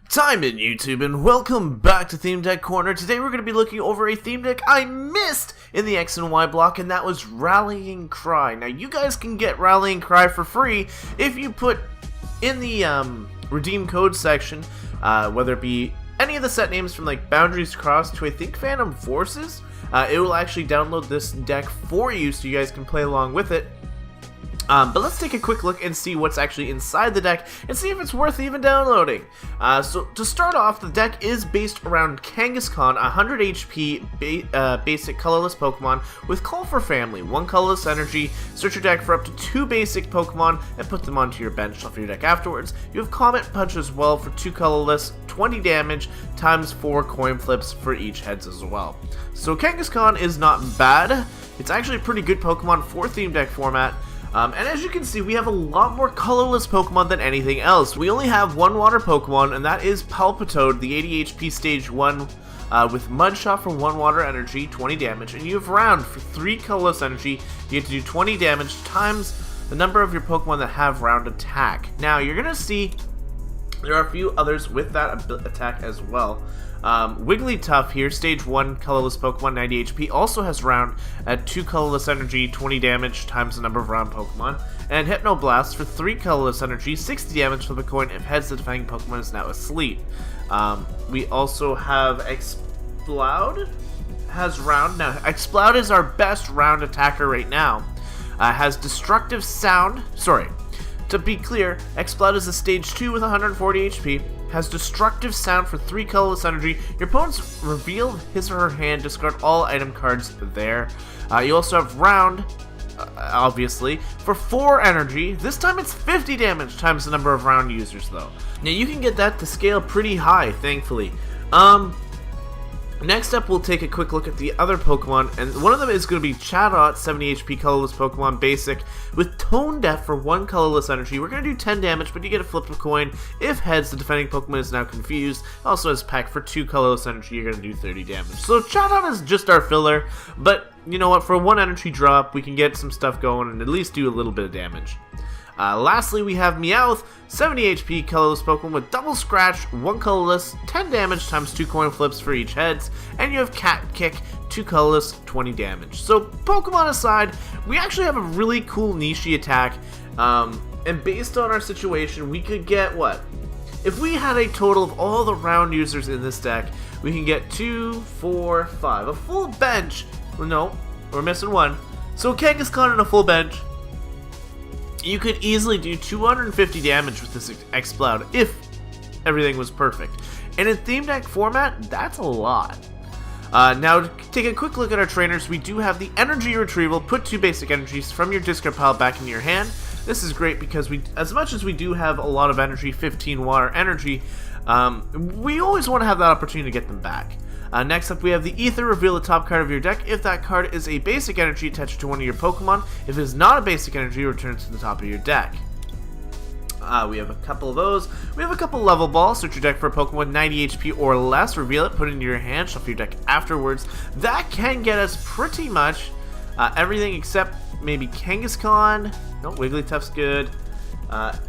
Time in YouTube, and welcome back to Theme Deck Corner. Today we're going to be looking over a theme deck I missed in the X and Y block, and that was Rallying Cry. Now you guys can get Rallying Cry for free if you put in the redeem code section, whether it be any of the set names from like Boundaries Crossed to I think Phantom Forces. It will actually download this deck for you so you guys can play along with it. But let's take a quick look and see what's actually inside the deck and see if it's worth even downloading. So to start off, the deck is based around Kangaskhan, 100 HP basic colorless Pokemon with Call for Family, 1 colorless energy. Search your deck for up to 2 basic Pokemon and put them onto your bench, shuffle your deck afterwards. You have Comet Punch as well for 2 colorless, 20 damage, times 4 coin flips for each heads as well. So Kangaskhan is not bad. It's actually a pretty good Pokemon for theme deck format. And as you can see, we have a lot more colorless Pokemon than anything else. We only have 1 water Pokemon, and that is Palpitoad, the 80 HP stage 1 with Mudshot for 1 water energy, 20 damage. And you have Round for 3 colorless energy. You get to do 20 damage times the number of your Pokemon that have Round attack. Now, you're going to see there are a few others with that attack as well. Wigglytuff here, stage 1 colorless Pokemon, 90 HP, also has Round at 2 colorless energy, 20 damage times the number of Round Pokemon. And Hypnoblast for 3 colorless energy, 60 damage flip a coin if heads the defending Pokemon is now asleep. We also have Exploud has Round. Now, Exploud is our best Round attacker right now. Has Destructive Sound, to be clear, Exploud is a stage 2 with 140 HP, has Destructive Sound for 3 colorless energy. Your opponent's reveal his or her hand, discard all item cards there. You also have Round, obviously, for 4 energy. This time it's 50 damage times the number of Round users, though. Now you can get that to scale pretty high, thankfully. Next up, we'll take a quick look at the other Pokemon, and one of them is going to be Chatot, 70 HP colorless Pokemon basic, with Tone Deaf for 1 colorless energy. We're going to do 10 damage, but you get a flip a coin. If heads, the defending Pokemon is now confused. Also has Peck for 2 colorless energy, you're going to do 30 damage. So Chatot is just our filler, but you know what, for 1 energy drop, we can get some stuff going and at least do a little bit of damage. Lastly, we have Meowth, 70 HP colorless Pokemon with Double Scratch, 1 colorless, 10 damage times 2 coin flips for each heads, and you have Cat Kick, 2 colorless, 20 damage. So Pokemon aside, we actually have a really cool niche attack, and based on our situation, we could get what? If we had a total of all the Round users in this deck, we can get 2, 4, 5, a full bench. No, we're missing 1. So Kangaskhan and a full bench. You could easily do 250 damage with this Exploud if everything was perfect. And in theme deck format, that's a lot. Now, to take a quick look at our trainers, we do have the Energy Retrieval. Put 2 basic energies from your discard pile back into your hand. This is great because as much as we do have a lot of energy, 15 water energy, we always want to have that opportunity to get them back. Next up, we have the Ether. Reveal the top card of your deck. If that card is a basic energy, attached to one of your Pokemon. If it is not a basic energy, return it to the top of your deck. We have a couple of those. We have a couple level balls. Search your deck for a Pokemon with 90 HP or less. Reveal it, put it into your hand, shuffle your deck afterwards. That can get us pretty much everything except maybe Kangaskhan. No, Wigglytuff's good.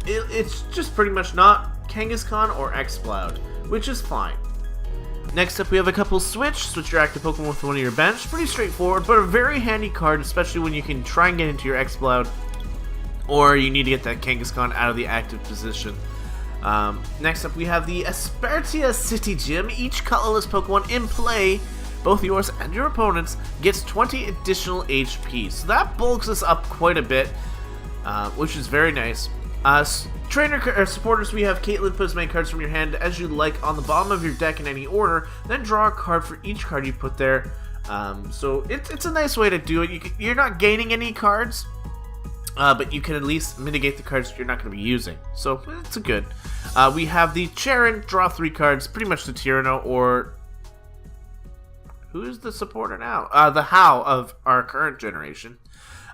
It's just pretty much not Kangaskhan or Exploud, which is fine. Next up, we have a couple switch your active Pokemon with one of your bench. Pretty straightforward, but a very handy card, especially when you can try and get into your Exploud, or you need to get that Kangaskhan out of the active position. Next up, we have the Aspertia City Gym. Each colorless Pokemon in play, both yours and your opponent's, gets 20 additional HP. So that bulks us up quite a bit, which is very nice. Supporters, we have Caitlyn. Put as many cards from your hand as you like on the bottom of your deck in any order, then draw a card for each card you put there. So it's a nice way to do it. You're not gaining any cards, but you can at least mitigate the cards you're not going to be using. So it's a good. We have the Charon. Draw 3 cards, pretty much the Tyranno, or who's the supporter now? The How of our current generation.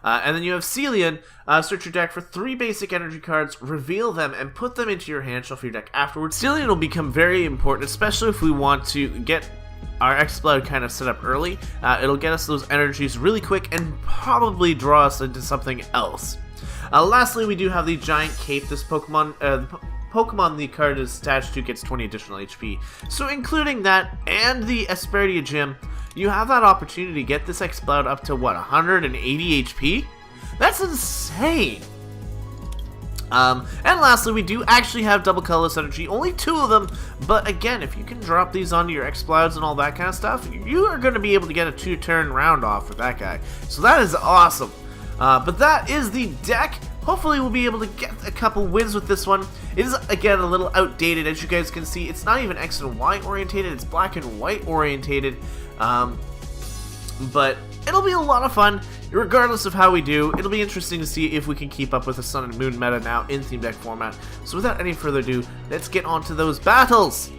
And then you have Celian. Search your deck for 3 basic energy cards, reveal them, and put them into your hand, shuffle your deck afterwards. Celian will become very important, especially if we want to get our Exploud kind of set up early. It'll get us those energies really quick and probably draw us into something else. Lastly, we do have the Giant Cape. This Pokemon Pokemon the card is attached to gets 20 additional HP. So including that and the Aspertia Gym, you have that opportunity to get this Exploud up to, what, 180 HP? That's insane! And lastly, we do actually have double colorless energy, only 2 of them, but again, if you can drop these onto your Explouds and all that kind of stuff, you are going to be able to get a 2-turn round off with that guy. So that is awesome. But that is the deck. Hopefully we'll be able to get a couple wins with this one. It is, again, a little outdated, as you guys can see. It's not even X and Y orientated, it's black and white orientated. But it'll be a lot of fun. Regardless of how we do, it'll be interesting to see if we can keep up with the Sun and Moon meta now in Theme Deck format. So without any further ado, let's get on to those battles!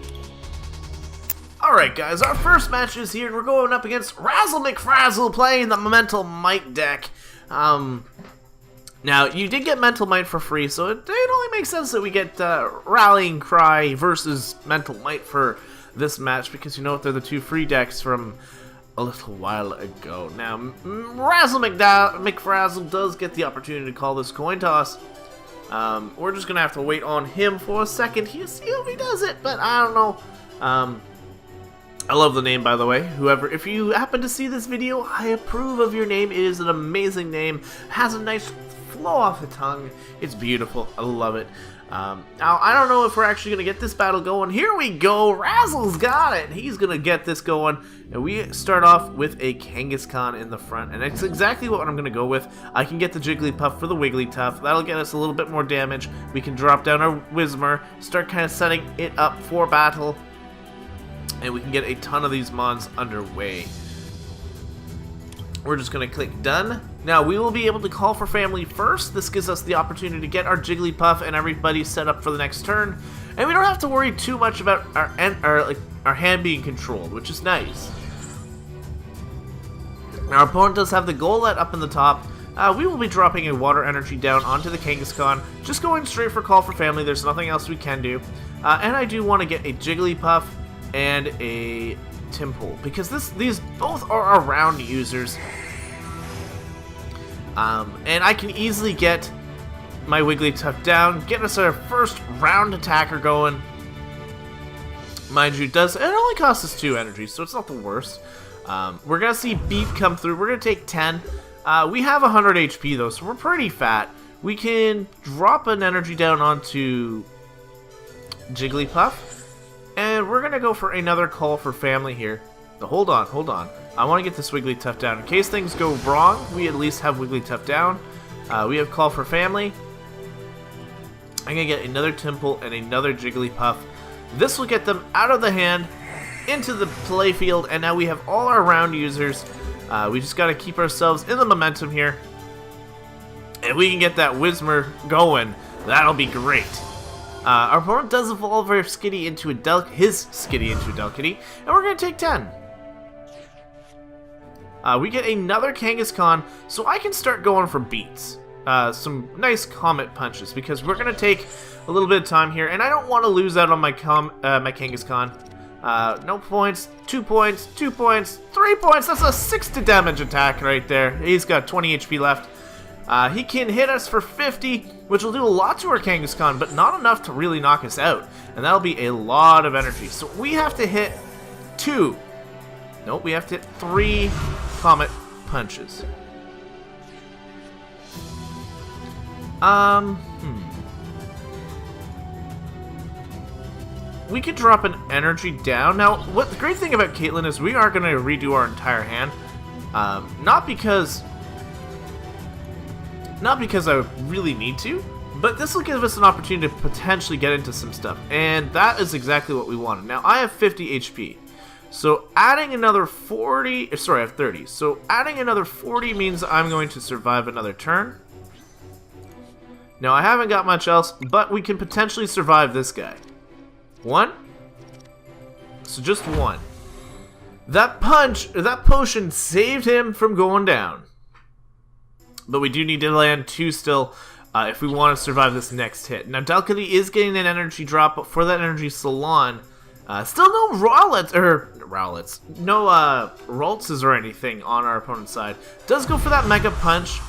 Alright guys, our first match is here, and we're going up against Razzle McFrazzle playing the Mental Might deck. Now, you did get Mental Might for free, so it only makes sense that we get Rallying Cry versus Mental Might for this match, because you know what, they're the 2 free decks from a little while ago. Now, Razzle McFrazzle does get the opportunity to call this coin toss. We're just gonna have to wait on him for a second. See if he does it, but I don't know. I love the name, by the way. Whoever, if you happen to see this video, I approve of your name. It is an amazing name. It has a nice flow off the tongue. It's beautiful. I love it. Now, I don't know if we're actually going to get this battle going. Here we go. Razzle's got it. He's going to get this going. And we start off with a Kangaskhan in the front. And it's exactly what I'm going to go with. I can get the Jigglypuff for the Wigglytuff. That'll get us a little bit more damage. We can drop down our Whismur, start kind of setting it up for battle. And we can get a ton of these mons underway. We're just going to click done. Now, we will be able to call for family first. This gives us the opportunity to get our Jigglypuff and everybody set up for the next turn. And we don't have to worry too much about our hand being controlled, which is nice. Our opponent does have the Golett up in the top. We will be dropping a Water Energy down onto the Kangaskhan. Just going straight for call for family. There's nothing else we can do. And I do want to get a Jigglypuff and a Tympole, because these both are around users. And I can easily get my Wigglytuff down, get us our first round attacker going. Mind you, it only costs us 2 energy, so it's not the worst. We're going to see Beat come through. We're going to take 10. We have 100 HP though, so we're pretty fat. We can drop an energy down onto Jigglypuff. And we're going to go for another call for family here. But hold on. I want to get this Wigglytuff down. In case things go wrong, we at least have Wigglytuff down. We have call for family. I'm going to get another Tympole and another Jigglypuff. This will get them out of the hand, into the playfield, and now we have all our round users. We just got to keep ourselves in the momentum here. And we can get that Whismur going. That'll be great. Our opponent does evolve our Skitty into his Skitty into a Delkitty, and we're going to take 10. We get another Kangaskhan, so I can start going for beats. Some nice Comet punches, because we're going to take a little bit of time here, and I don't want to lose out on my Kangaskhan. No points, 2 points, 2 points, 3 points. That's a 6 to damage attack right there. He's got 20 HP left. He can hit us for 50, which will do a lot to our Kangaskhan, but not enough to really knock us out. And that'll be a lot of energy. So we have to hit 2. Nope, we have to hit 3 Comet punches. We could drop an energy down. Now, what the great thing about Caitlyn is we are going to redo our entire hand. Not because I really need to, but this will give us an opportunity to potentially get into some stuff, and that is exactly what we wanted. Now, I have 50 HP, so adding another 40, sorry, I have 30, so adding another 40 means I'm going to survive another turn. Now, I haven't got much else, but we can potentially survive this guy. 1, so just 1. That potion saved him from going down. But we do need to land 2 still if we want to survive this next hit. Now, Delkitty is getting an energy drop, but for that energy Salon, still no Rowlets, no Raltses or anything on our opponent's side. Does go for that Mega Punch,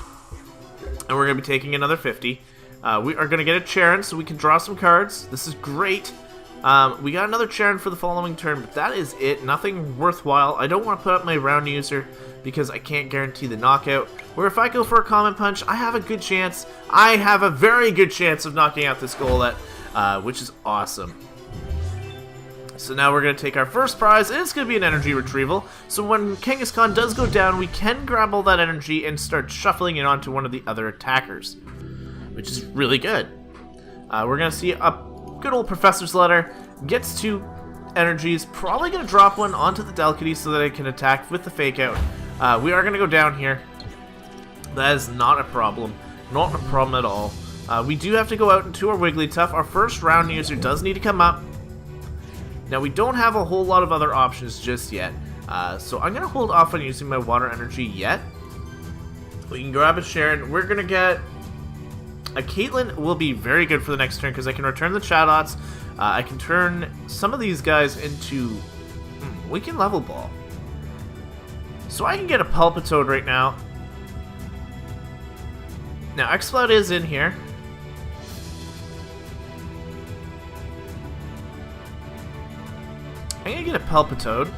and we're going to be taking another 50. We are going to get a Charon so we can draw some cards. This is great. We got another Charon for the following turn, but that is it. Nothing worthwhile. I don't want to put up my round user because I can't guarantee the knockout. Where if I go for a Common Punch, I have a good chance. I have a very good chance of knocking out this Golett, which is awesome. So now we're going to take our first prize, and it's going to be an energy retrieval. So when Kangaskhan does go down, we can grab all that energy and start shuffling it onto one of the other attackers, which is really good. We're going to see a good old Professor's Letter, gets 2 energies, probably going to drop one onto the Delcatty so that it can attack with the Fake Out. We are going to go down here. That is not a problem. Not a problem at all. We do have to go out into our Wigglytuff. Our first round user does need to come up. Now, we don't have a whole lot of other options just yet, so I'm going to hold off on using my water energy yet. We can grab a Sharon. We're going to get... A Caitlyn will be very good for the next turn because I can return the Chadots. I can turn some of these guys into... we can level ball. So I can get a Palpitoad right now. Now, Exploud is in here. I'm going to get a Palpitoad.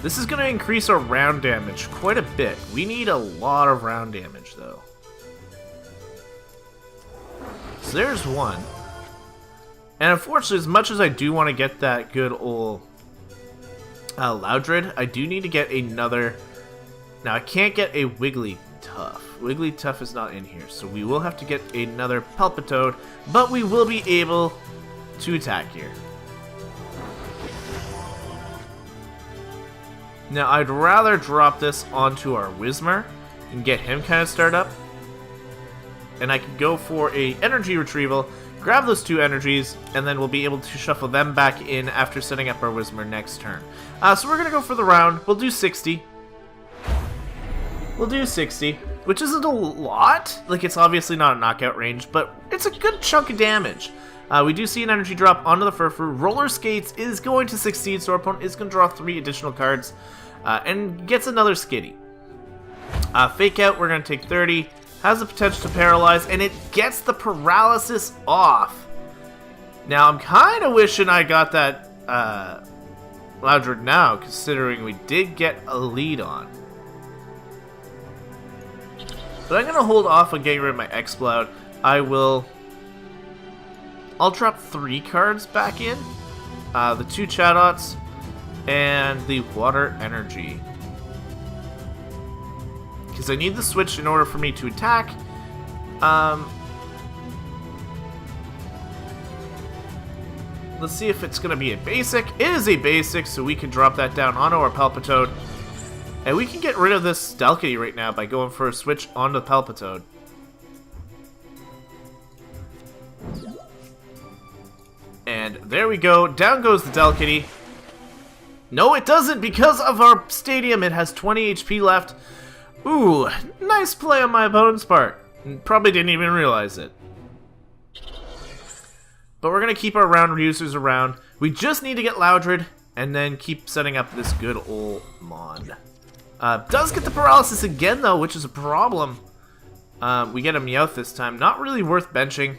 This is going to increase our round damage quite a bit. We need a lot of round damage, though. So there's one. And unfortunately, as much as I do want to get that good old Loudred, I do need to get another... Now, I can't get a Wigglytuff. Wigglytuff is not in here, so we will have to get another Palpitoad, but we will be able to attack here. Now, I'd rather drop this onto our Whismur and get him kind of start up. And I can go for a energy retrieval, grab those 2 energies, and then we'll be able to shuffle them back in after setting up our Whismur next turn. So we're going to go for the round. We'll do 60. We'll do 60, which isn't a lot. Like, it's obviously not a knockout range, but it's a good chunk of damage. We do see an energy drop onto the Furfrou. Roller Skates is going to succeed, so our opponent is going to draw 3 additional cards and gets another Skitty. Fake Out, we're going to take 30. Has the potential to paralyze, and it gets the paralysis off. Now, I'm kind of wishing I got that Loudred now, considering we did get a lead on. But I'm going to hold off on getting rid of my Exploud. I'll drop 3 cards back in. The 2 Chadots and the Water Energy. Because I need the switch in order for me to attack. Let's see if it's going to be a basic. It is a basic, so we can drop that down onto our Palpitoad. And we can get rid of this Delcatty right now by going for a switch onto the Palpitoad. And there we go. Down goes the Delcatty. No, it doesn't. Because of our stadium, it has 20 HP left. Ooh, nice play on my opponent's part. Probably didn't even realize it. But we're going to keep our round users around. We just need to get Loudred and then keep setting up this good old Mon. Does get the paralysis again, though, which is a problem. We get a Meowth this time. Not really worth benching.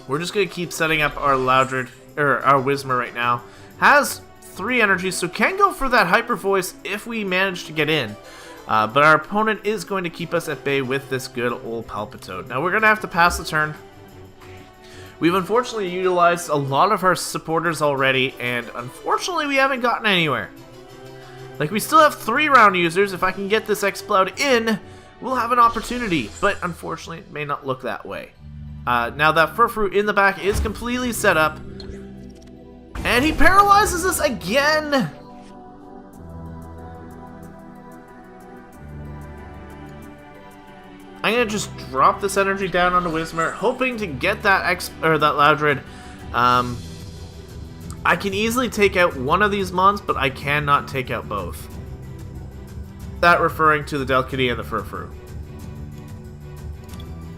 We're just going to keep setting up our Loudred, or our Whismur right now. Has 3 energies, so can go for that Hyper Voice if we manage to get in. But our opponent is going to keep us at bay with this good old Palpitoad. Now we're going to have to pass the turn. We've unfortunately utilized a lot of our supporters already, and unfortunately we haven't gotten anywhere. Like, we still have 3 round users. If I can get this Exploud in, we'll have an opportunity. But unfortunately, it may not look that way. Now that Furfrou in the back is completely set up. And he paralyzes us again! I'm gonna just drop this energy down onto Whismur, hoping to get that Loudred. I can easily take out one of these Mons, but I cannot take out both. That referring to the Delcatty and the Furfrou.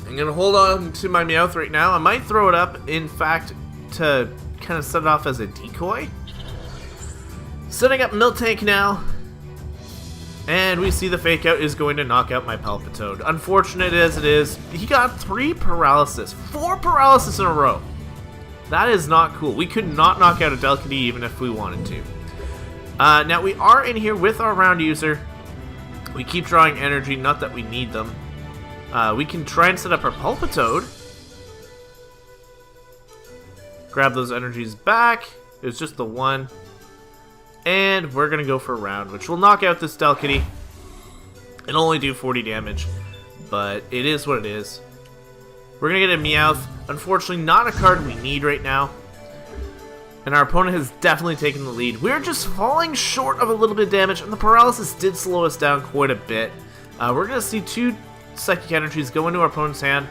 I'm gonna hold on to my Meowth right now. I might throw it up, in fact, to kind of set it off as a decoy. Setting up Miltank now. And we see the fake out is going to knock out my Palpitoad. Unfortunate as it is, he got 3 paralysis. 4 paralysis in a row. That is not cool. We could not knock out a Delcatty even if we wanted to. Now we are in here with our round user. We keep drawing energy, not that we need them. We can try and set up our Palpitoad. Grab those energies back. It was just the 1. And we're going to go for a round, which will knock out this Delcatty. It'll only do 40 damage, but it is what it is. We're going to get a Meowth. Unfortunately, not a card we need right now. And our opponent has definitely taken the lead. We're just falling short of a little bit of damage, and the paralysis did slow us down quite a bit. We're going to see 2 Psychic Energies go into our opponent's hand.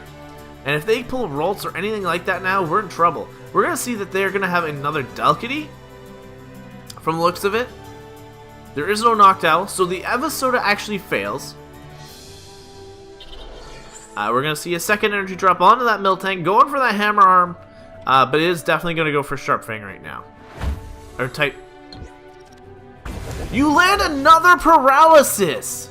And if they pull Rolts or anything like that now, we're in trouble. We're going to see that they're going to have another Delcatty. From the looks of it, there is no Noctowl, so the Evisoda actually fails. We're going to see a second energy drop onto that Miltank, going for that Hammer Arm, but it is definitely going to go for Sharp Fang right now. Or type. You land another paralysis!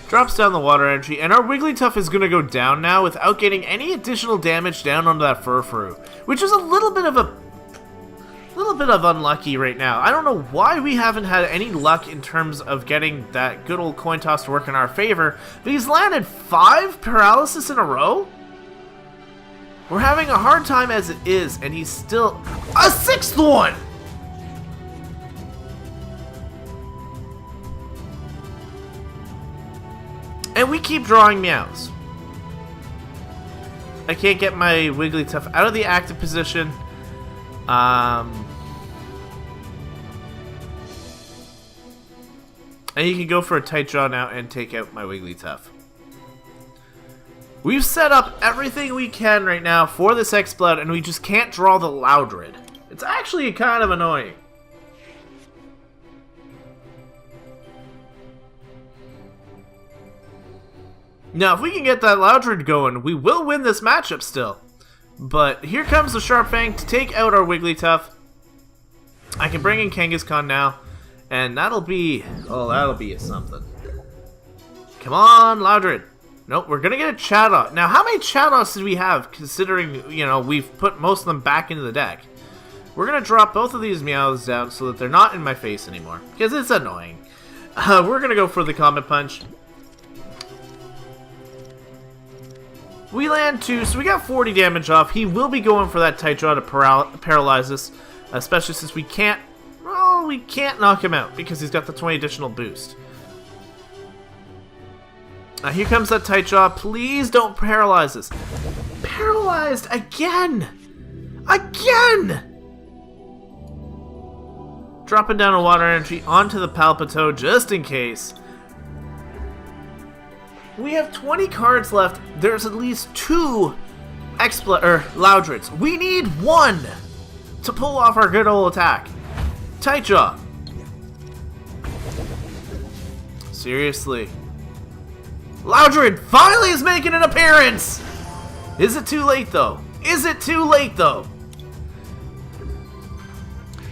Drops down the water energy, and our Wigglytuff is going to go down now without getting any additional damage down onto that Furfrou, which is a little bit of unlucky right now. I don't know why we haven't had any luck in terms of getting that good old coin toss to work in our favor, but he's landed 5 paralysis in a row? We're having a hard time as it is, and he's still a 6th one! And we keep drawing Meows. I can't get my Wigglytuff out of the active position. And you can go for a tight draw now and take out my Wigglytuff. We've set up everything we can right now for this Exploud, and we just can't draw the Loudred. It's actually kind of annoying. Now, if we can get that Loudred going, we will win this matchup still. But here comes the Sharp Fang to take out our Wigglytuff. I can bring in Kangaskhan now, and that'll be... oh, that'll be something. Come on, Loudred. Nope, we're gonna get a Chatot. Now, how many Chatots did we have, considering, you know, we've put most of them back into the deck? We're gonna drop both of these Meows down so that they're not in my face anymore, because it's annoying. We're gonna go for the Comet Punch. We land 2, so we got 40 damage off. He will be going for that tight draw to paralyze us, especially since we can't, well, we can't knock him out because he's got the 20 additional boost. Here comes that tight draw. Please don't paralyze us. Paralyzed again! Again! Dropping down a water energy onto the Palpitoad just in case. We have 20 cards left. There's at least 2 Loudreds. We need 1 to pull off our good old attack. Tight Jaw. Seriously. Loudred finally is making an appearance! Is it too late though? Is it too late though?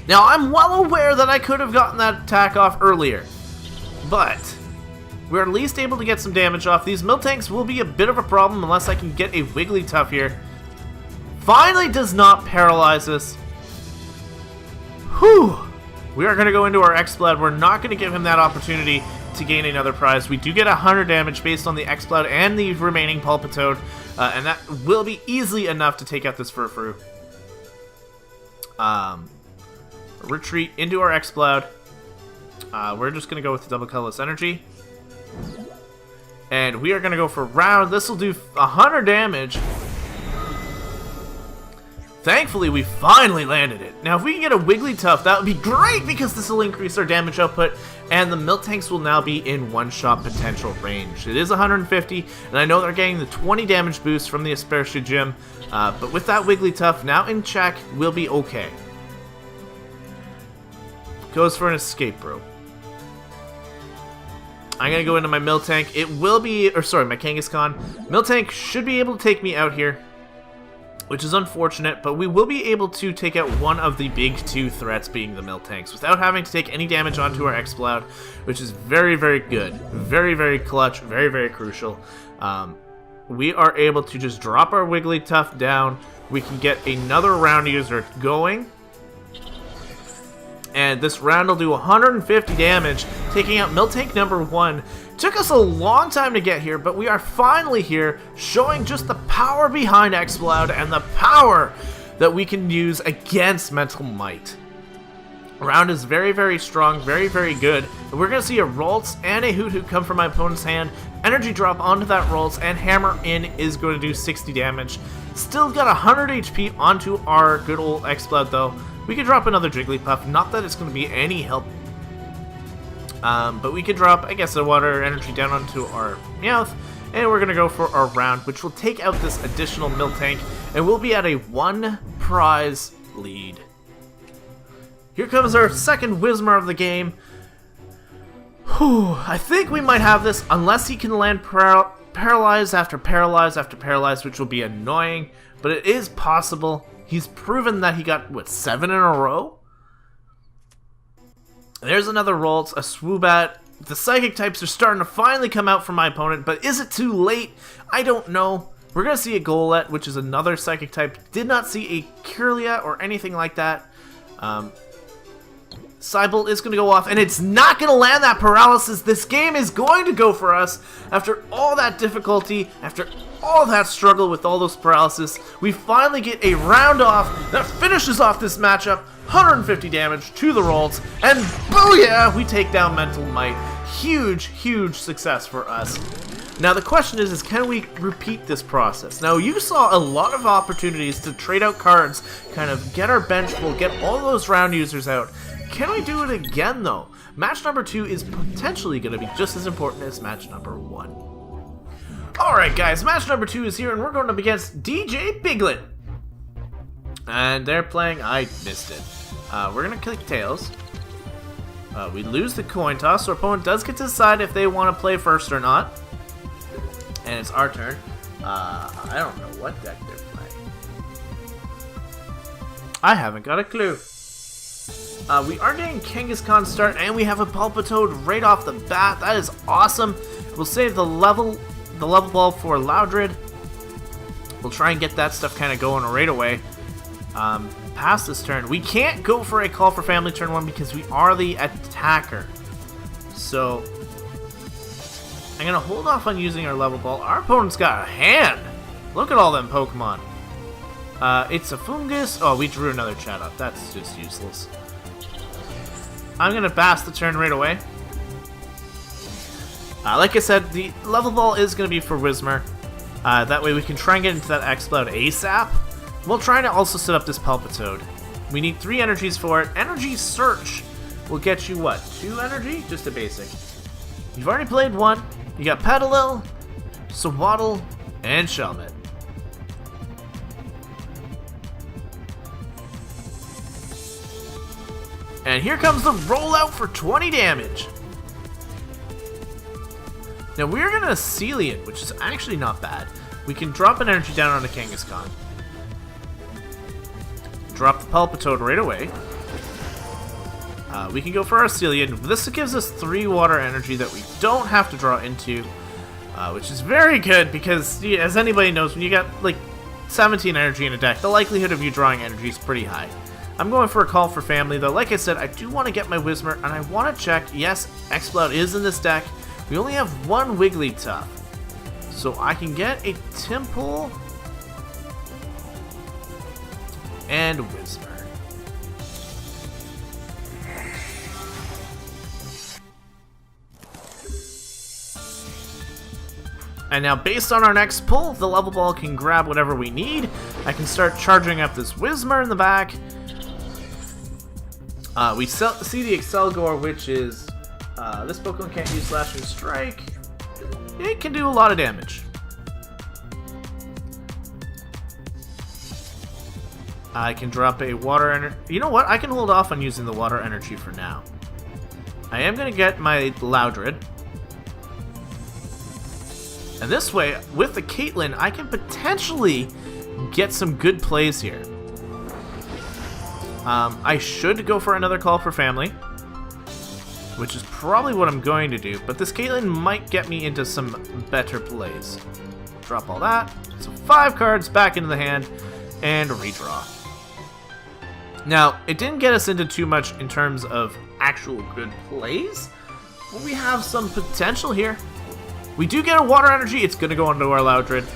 Now I'm well aware that I could have gotten that attack off earlier, but we're at least able to get some damage off. These Miltanks will be a bit of a problem unless I can get a Wigglytuff here. Finally does not paralyze us. Whew! We are going to go into our Exploud. We're not going to give him that opportunity to gain another prize. We do get 100 damage based on the Exploud and the remaining Palpitoad, and that will be easily enough to take out this Furfrou. Retreat into our Exploud. We're just going to go with the double colorless energy. And we are going to go for round. This will do 100 damage. Thankfully, we finally landed it. Now, if we can get a Wigglytuff, that would be great because this will increase our damage output, and the Miltanks will now be in one-shot potential range. It is 150, and I know they're getting the 20 damage boost from the Aspersia Gym, but with that Wigglytuff now in check, we'll be okay. Goes for an Escape Rope. I'm going to go into my Miltank. It will be, or sorry, my Kangaskhan. Miltank should be able to take me out here. which is unfortunate, but we will be able to take out one of the big two threats, being the Miltanks, without having to take any damage onto our Exploud, which is very, very good. Very, very clutch, very, very crucial. We are able to just drop our Wigglytuff down. We can get another round user going. And this round will do 150 damage, taking out Miltank number 1. Took us a long time to get here, but we are finally here, showing just the power behind Exploud and the power that we can use against Mental Might. Round is very, very strong, very, very good. And we're going to see a Ralts and a Hoot Hoot come from my opponent's hand. Energy drop onto that Ralts, and Hammer in is going to do 60 damage. Still got 100 HP onto our good old Exploud, though. We could drop another Jigglypuff, not that it's going to be any help. But we could drop, I guess, a water energy down onto our Meowth, and we're going to go for our round, which will take out this additional Miltank, and we'll be at a 1 prize lead. Here comes our second Whismur of the game. Whew, I think we might have this, unless he can land paralyze after paralyze after paralyze, which will be annoying, but it is possible. He's proven that he got, what, 7 in a row? There's another Ralts, a Swoobat. The Psychic types are starting to finally come out from my opponent, but is it too late? I don't know. We're going to see a Golett, which is another Psychic type. Did not see a Kirlia or anything like that. Cybolt is going to go off, and it's not going to land that paralysis. This game is going to go for us. After all that difficulty, after all that struggle with all those paralysis, we finally get a round off that finishes off this matchup. 150 damage to the Ralts, and booyah! We take down Mental Might. Huge, huge success for us. Now the question is can we repeat this process? Now you saw a lot of opportunities to trade out cards, kind of get our bench full, get all those round users out. Can we do it again though? Match number 2 is potentially going to be just as important as match number 1. Alright guys, match number 2 is here, and we're going up against DJ Piglet. And they're playing, I missed it. We're going to click Tails. We lose the coin toss, so our opponent does get to decide if they want to play first or not. And it's our turn. I don't know what deck they're playing. I haven't got a clue. We are getting Kangaskhan start, and we have a Palpitoad right off the bat. That is awesome. We'll save the level ball for Loudred. We'll try and get that stuff kind of going right away. Past this turn, we can't go for a Call for Family turn 1 because we are the attacker. So I'm gonna hold off on using our level ball. Our opponent's got a hand. Look at all them Pokemon. It's a Fungus. Oh, we drew another Chatot. That's just useless. I'm gonna pass the turn right away. Like I said, the level ball is gonna be for Whismur. That way we can try and get into that Exploud ASAP. We'll try to also set up this Palpitoad. We need 3 energies for it. Energy Search will get you what? 2 energy? Just a basic. You've already played 1. You got Petalil, Swaddle, and Shelmet. And here comes the rollout for 20 damage. Now we're gonna Celian, which is actually not bad. We can drop an energy down on a Kangaskhan. Drop the Palpitoad right away. We can go for our Celian. This gives us 3 water energy that we don't have to draw into, which is very good because, as anybody knows, when you got like 17 energy in a deck, the likelihood of you drawing energy is pretty high. I'm going for a Call for Family, though. Like I said, I do want to get my Whismur, and I want to check. Yes, Exploud is in this deck. We only have 1 Wigglytuff, so I can get a Temple and Whismur. And now, based on our next pull, the level ball can grab whatever we need. I can start charging up this Whismur in the back. We see the Excelgor, which is this Pokemon can't use Slashing Strike. It can do a lot of damage. I can drop a water energy. You know what? I can hold off on using the water energy for now. I am going to get my Loudred. And this way, with the Caitlyn, I can potentially get some good plays here. I should go for another call for family, which is probably what I'm going to do, but this Caitlyn might get me into some better plays. Drop all that. So 5 cards back into the hand, and redraw. Now, it didn't get us into too much in terms of actual good plays, but we have some potential here. We do get a water energy. It's going to go onto our Loudred.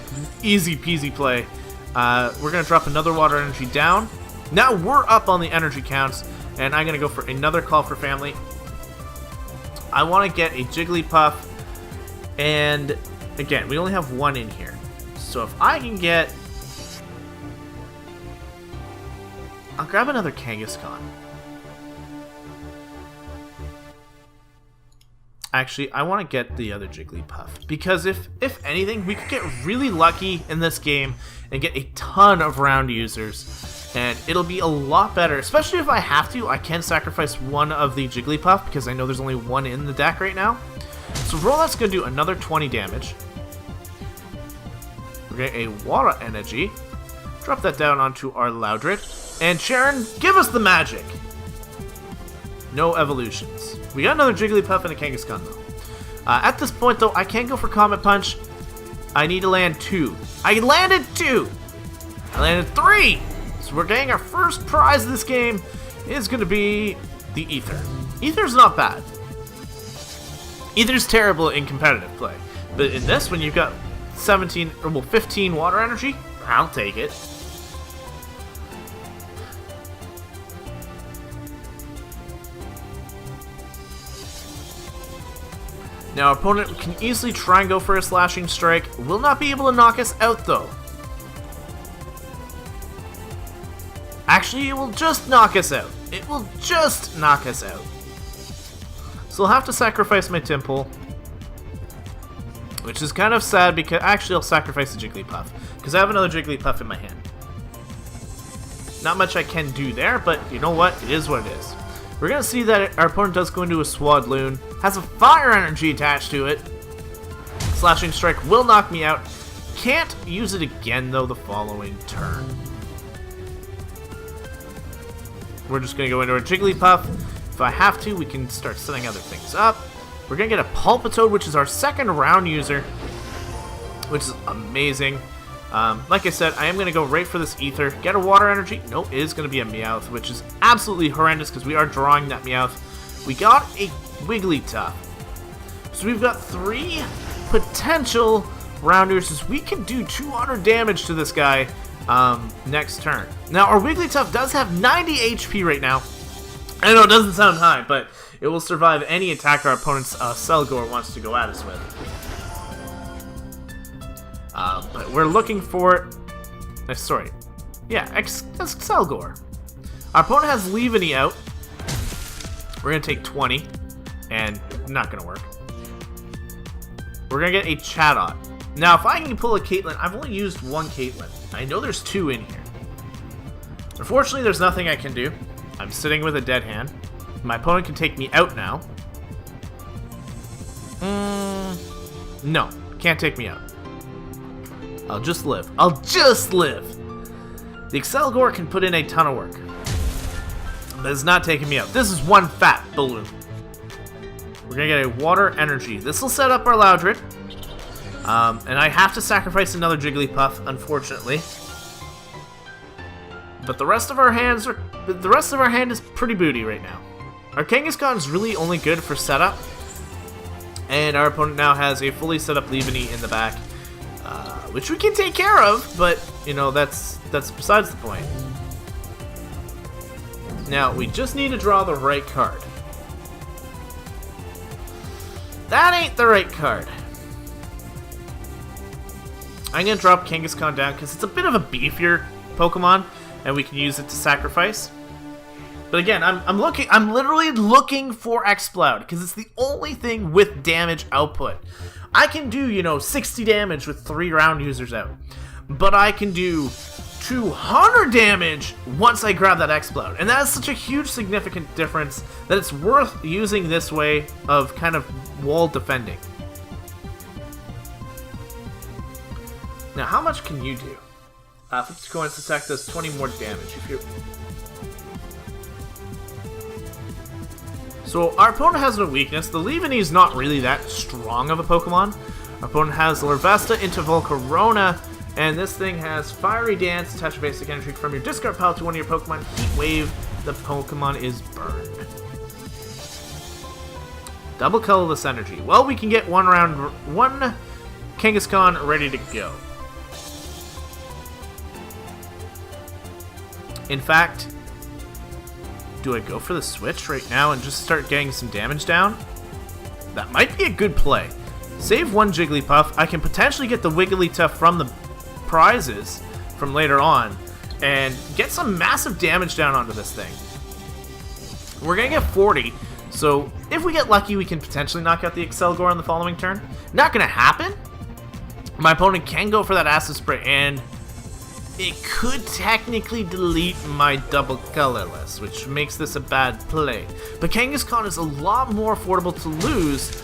Easy peasy play. We're going to drop another water energy down. Now we're up on the energy counts, and I'm going to go for another call for family. I want to get a Jigglypuff, and again, we only have 1 in here. So if I can get... I'll grab another Kangaskhan. Actually, I want to get the other Jigglypuff, because if anything, we could get really lucky in this game and get a ton of round users. And it'll be a lot better, especially if I have to. I can sacrifice one of the Jigglypuff because I know there's only 1 in the deck right now. So Rollout's going to do another 20 damage. We're going to get a Water Energy. Drop that down onto our Loudred. And Sharon, give us the magic! No evolutions. We got another Jigglypuff and a Kangaskhan though. At this point though, I can't go for Comet Punch. I need to land 2. I landed 2! I landed 3! So we're getting our first prize of this game is going to be the Ether. Ether's not bad. Ether's terrible in competitive play. But in this, when you've got 15 water energy, I'll take it. Now, our opponent can easily try and go for a Slashing Strike. Will not be able to knock us out, though. Actually, it will just knock us out. It will just knock us out. So I'll have to sacrifice my Temple, which is kind of sad because... Actually, I'll sacrifice the Jigglypuff, because I have another Jigglypuff in my hand. Not much I can do there, but you know what? It is what it is. We're going to see that our opponent does go into a Swadloon. Has a Fire Energy attached to it. Slashing Strike will knock me out. Can't use it again, though, the following turn. We're just going to go into our Jigglypuff. If I have to, we can start setting other things up. We're going to get a Pulpitoad, which is our second round user, which is amazing. Like I said, I am going to go right for this Ether. Get a Water Energy. Nope, it is going to be a Meowth, which is absolutely horrendous because we are drawing that Meowth. We got a Wigglytuff. So we've got 3 potential round users. We can do 200 damage to this guy next turn. Now, our Wigglytuff does have 90 HP right now. I know it doesn't sound high, but it will survive any attack our opponent's Selgor wants to go at us with. But we're looking for... sorry. Yeah, Selgor. Our opponent has Leaveney out. We're going to take 20, and not going to work. We're going to get a Chatot. Now, if I can pull a Caitlyn, I've only used 1 Caitlyn. I know there's 2 in here. Unfortunately, there's nothing I can do. I'm sitting with a dead hand. My opponent can take me out now. No, can't take me out. I'll just live. I'll just live! The Excelgor can put in a ton of work. But it's not taking me out. This is one fat balloon. We're gonna get a Water Energy. This will set up our Loudred. And I have to sacrifice another Jigglypuff, unfortunately. But the rest of our hand is pretty booty right now. Our Kangaskhan is really only good for setup. And our opponent now has a fully set up Leaveney in the back. Which we can take care of, but, you know, that's besides the point. Now, we just need to draw the right card. That ain't the right card. I'm going to drop Kangaskhan down because it's a bit of a beefier Pokemon, and we can use it to sacrifice. But again, I'm literally looking for Exploud because it's the only thing with damage output. I can do, you know, 60 damage with 3 round users out. But I can do 200 damage once I grab that Exploud. And that is such a huge significant difference that it's worth using this way of kind of wall defending. Now, how much can you do? Flip the coin, this attack does 20 more damage. If you're... So our opponent has no weakness. The Leavanny is not really that strong of a Pokemon. Our opponent has Larvesta into Volcarona, and this thing has Fiery Dance, attach a basic energy from your discard pile to one of your Pokemon. Heat Wave, the Pokemon is burned. Double colorless energy. Well, we can get one Kangaskhan ready to go. In fact, do I go for the switch right now and just start getting some damage down? That might be a good play. Save one Jigglypuff. I can potentially get the Wigglytuff from the prizes from later on and get some massive damage down onto this thing. We're going to get 40, so if we get lucky, we can potentially knock out the Excelgor on the following turn. Not going to happen. My opponent can go for that Acid Spray, and it could technically delete my double colorless, which makes this a bad play. But Kangaskhan is a lot more affordable to lose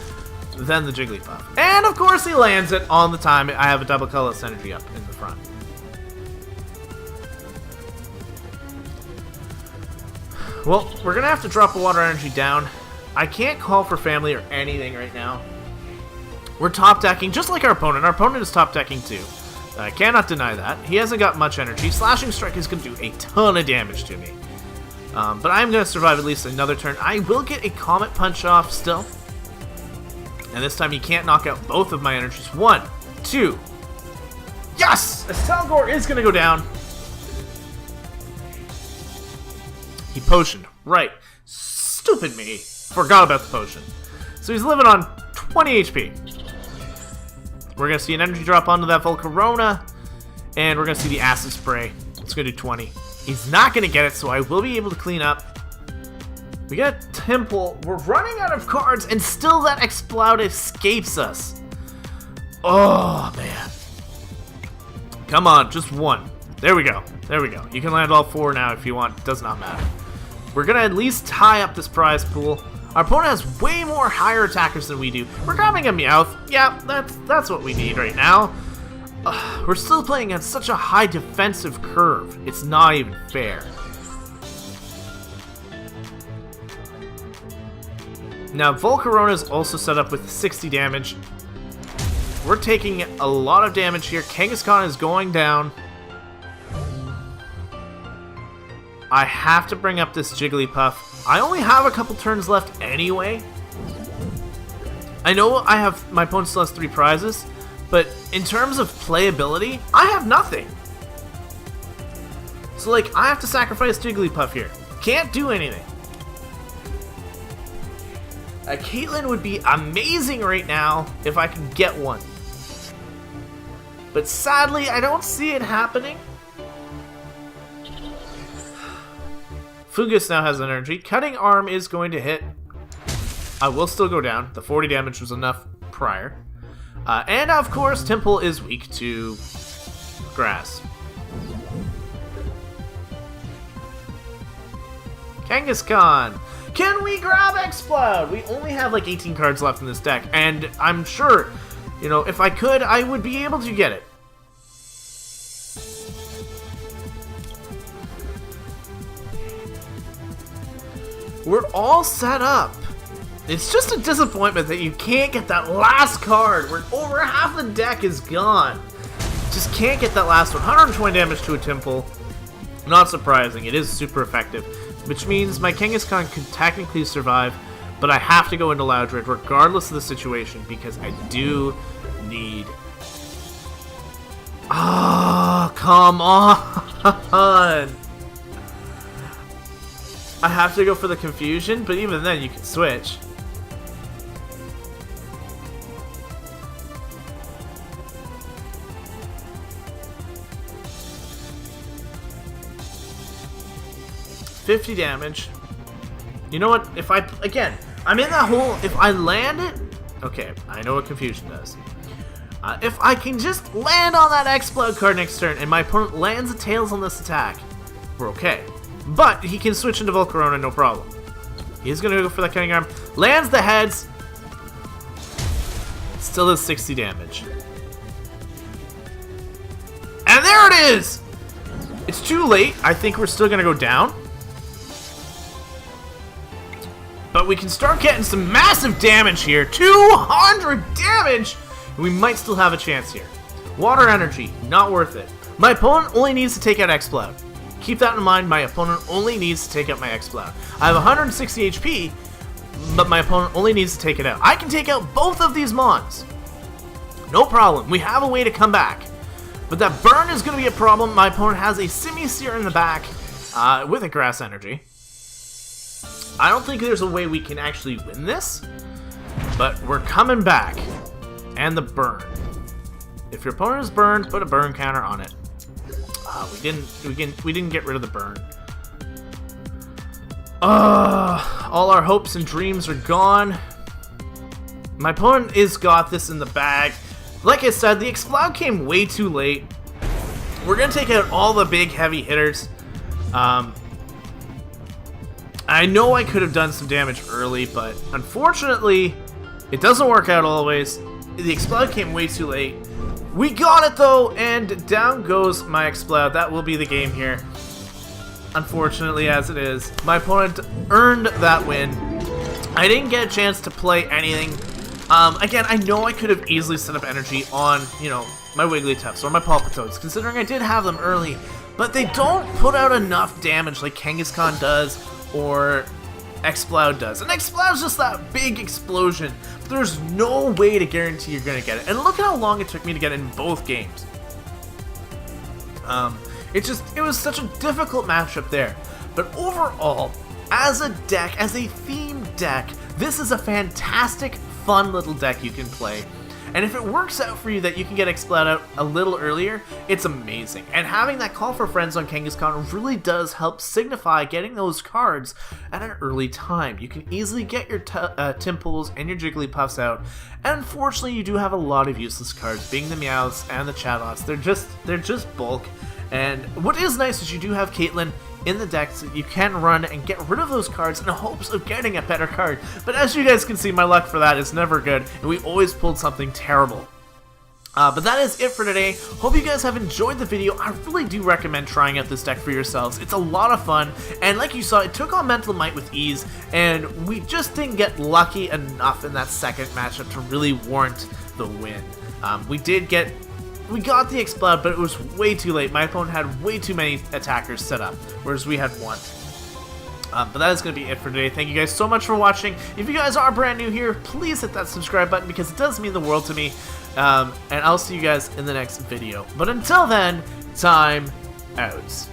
than the Jigglypuff. And of course he lands it on the time I have a double colorless energy up in the front. Well, we're going to have to drop a water energy down. I can't call for family or anything right now. We're top decking, just like our opponent. Our opponent is top decking too. I cannot deny that. He hasn't got much energy. Slashing Strike is going to do a ton of damage to me. But I'm going to survive at least another turn. I will get a Comet Punch off still. And this time he can't knock out both of my energies. 1, 2. Yes! Excelgor is going to go down. He potioned. Right. Stupid me. Forgot about the potion. So he's living on 20 HP. We're going to see an energy drop onto that Volcarona, and we're going to see the Acid Spray. It's going to do 20. He's not going to get it, so I will be able to clean up. We got Temple. We're running out of cards, and still that Exploud escapes us. Oh, man. Come on, just one. There we go. There we go. You can land all 4 now if you want. It does not matter. We're going to at least tie up this prize pool. Our opponent has way more higher attackers than we do. We're grabbing a Meowth. Yeah, that's what we need right now. We're still playing at such a high defensive curve. It's not even fair. Now, Volcarona is also set up with 60 damage. We're taking a lot of damage here. Kangaskhan is going down. I have to bring up this Jigglypuff. I only have a couple turns left anyway. I know I have my opponent still has 3 prizes, but in terms of playability, I have nothing. So like, I have to sacrifice Jigglypuff here. Can't do anything. A Caitlyn would be amazing right now if I could get one. But sadly, I don't see it happening. Fugus now has energy. Cutting Arm is going to hit. I will still go down. The 40 damage was enough prior. And of course, Temple is weak to grass. Kangaskhan. Can we grab Exploud? We only have like 18 cards left in this deck, and I'm sure, you know, if I could, I would be able to get it. We're all set up. It's just a disappointment that you can't get that last card. Where over half the deck is gone. Just can't get that last one. 120 damage to a Temple. Not surprising. It is super effective. Which means my Kangaskhan could technically survive, but I have to go into Loudred regardless of the situation because I do need... Ah, come on! I have to go for the Confusion, but even then you can switch. $50 damage. You know what? If I, again, I'm in that hole. If I land it, okay, I know what Confusion does. If I can just land on that Explode card next turn and my opponent lands a Tails on this attack, we're okay. But he can switch into Volcarona, no problem. He's going to go for that Cutting Arm. Lands the heads. Still does 60 damage. And there it is! It's too late. I think we're still going to go down. But we can start getting some massive damage here. 200 damage! We might still have a chance here. Water energy, not worth it. My opponent only needs to take out Exploud. Keep that in mind, my opponent only needs to take out my Exploud. I have 160 HP, but my opponent only needs to take it out. I can take out both of these mons. No problem, we have a way to come back. But that burn is going to be a problem. My opponent has a Semi-Seer in the back with a Grass Energy. I don't think there's a way we can actually win this, but we're coming back. And the burn. If your opponent is burned, put a burn counter on it. We didn't get rid of the burn. All our hopes and dreams are gone. My opponent is got this in the bag. Like I said, the Exploud came way too late. We're gonna take out all the big heavy hitters. I know I could have done some damage early, but unfortunately, it doesn't work out always. The Exploud came way too late. We got it though, and down goes my Exploud. That will be the game here. Unfortunately, as it is. My opponent earned that win. I didn't get a chance to play anything. Again, I know I could have easily set up energy on, you know, my Wigglytuffs or my Palpitoads, considering I did have them early, but they don't put out enough damage like Kangaskhan does or Exploud does. And Exploud's just that big explosion. There's no way to guarantee you're going to get it. And look at how long it took me to get it in both games. It was such a difficult matchup there. But overall, as a deck, as a themed deck, this is a fantastic, fun little deck you can play. And if it works out for you that you can get Exploud out a little earlier, it's amazing. And having that Call for Friends on Kangaskhan really does help signify getting those cards at an early time. You can easily get your Timples and your Jigglypuffs out. And unfortunately, you do have a lot of useless cards, being the Meowths and the Chadots. They're just bulk. And what is nice is you do have Caitlyn in the deck so you can run and get rid of those cards in hopes of getting a better card. But as you guys can see, my luck for that is never good, and we always pulled something terrible. But that is it for today. Hope you guys have enjoyed the video. I really do recommend trying out this deck for yourselves. It's a lot of fun, and like you saw, it took on Mental Might with ease, and we just didn't get lucky enough in that second matchup to really warrant the win. We got the Exploud, but it was way too late. My opponent had way too many attackers set up, whereas we had one. But that is going to be it for today. Thank you guys so much for watching. If you guys are brand new here, please hit that subscribe button because it does mean the world to me. And I'll see you guys in the next video. But until then, time out.